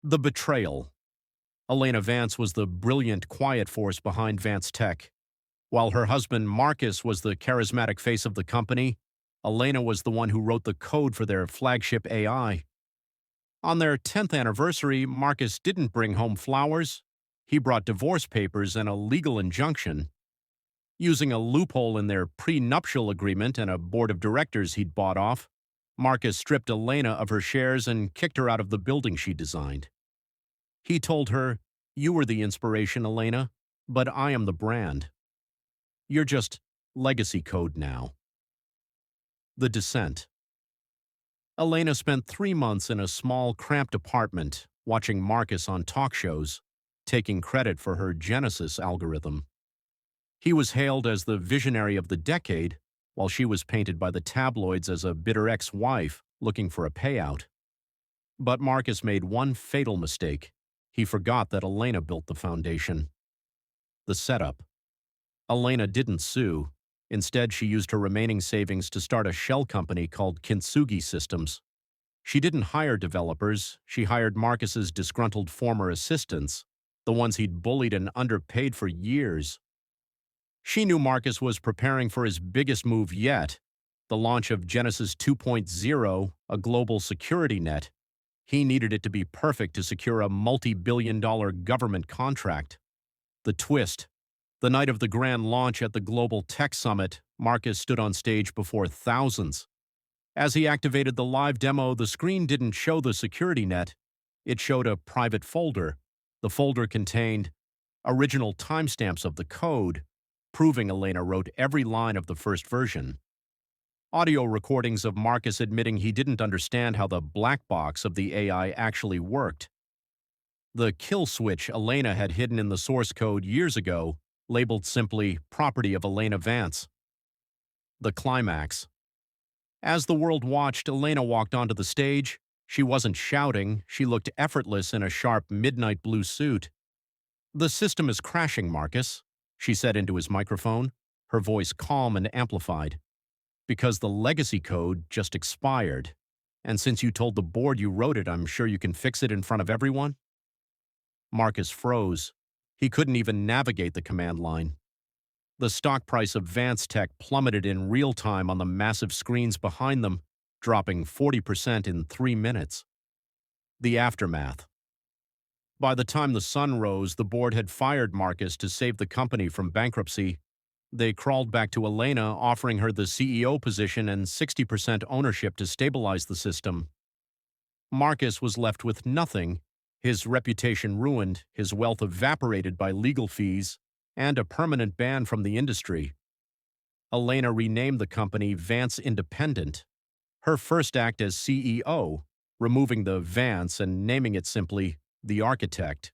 The Betrayal. Elena Vance was the brilliant, quiet force behind Vance Tech. While her husband Marcus was the charismatic face of the company, Elena was the one who wrote the code for their flagship AI. On their 10th anniversary, Marcus didn't bring home flowers. He brought divorce papers and a legal injunction. Using a loophole in their prenuptial agreement and a board of directors he'd bought off, Marcus stripped Elena of her shares and kicked her out of the building she designed. He told her, "You were the inspiration, Elena, but I am the brand. You're just legacy code now." The Descent. Elena spent 3 months in a small, cramped apartment, watching Marcus on talk shows, taking credit for her Genesis algorithm. He was hailed as the visionary of the decade, while she was painted by the tabloids as a bitter ex-wife looking for a payout. But Marcus made one fatal mistake. He forgot that Elena built the foundation. The setup. Elena didn't sue. Instead, she used her remaining savings to start a shell company called Kintsugi Systems. She didn't hire developers. She hired Marcus's disgruntled former assistants, the ones he'd bullied and underpaid for years. She knew Marcus was preparing for his biggest move yet, the launch of Genesis 2.0, a global security net. He needed it to be perfect to secure a multi-billion-dollar government contract. The twist. The night of the grand launch at the Global Tech Summit, Marcus stood on stage before thousands. As he activated the live demo, the screen didn't show the security net. It showed a private folder. The folder contained original timestamps of the code, proving Elena wrote every line of the first version. Audio recordings of Marcus admitting he didn't understand how the black box of the AI actually worked. The kill switch Elena had hidden in the source code years ago, labeled simply "Property of Elena Vance." The climax. As the world watched, Elena walked onto the stage. She wasn't shouting. She looked effortless in a sharp midnight blue suit. "The system is crashing, Marcus," she said into his microphone, her voice calm and amplified. "Because the legacy code just expired. And since you told the board you wrote it, I'm sure you can fix it in front of everyone?" Marcus froze. He couldn't even navigate the command line. The stock price of Vance Tech plummeted in real time on the massive screens behind them, dropping 40% in 3 minutes. The aftermath. By the time the sun rose, the board had fired Marcus to save the company from bankruptcy. They crawled back to Elena, offering her the CEO position and 60% ownership to stabilize the system. Marcus was left with nothing, his reputation ruined, his wealth evaporated by legal fees, and a permanent ban from the industry. Elena renamed the company Vance Independent. Her first act as CEO, removing the Vance and naming it simply The Architect.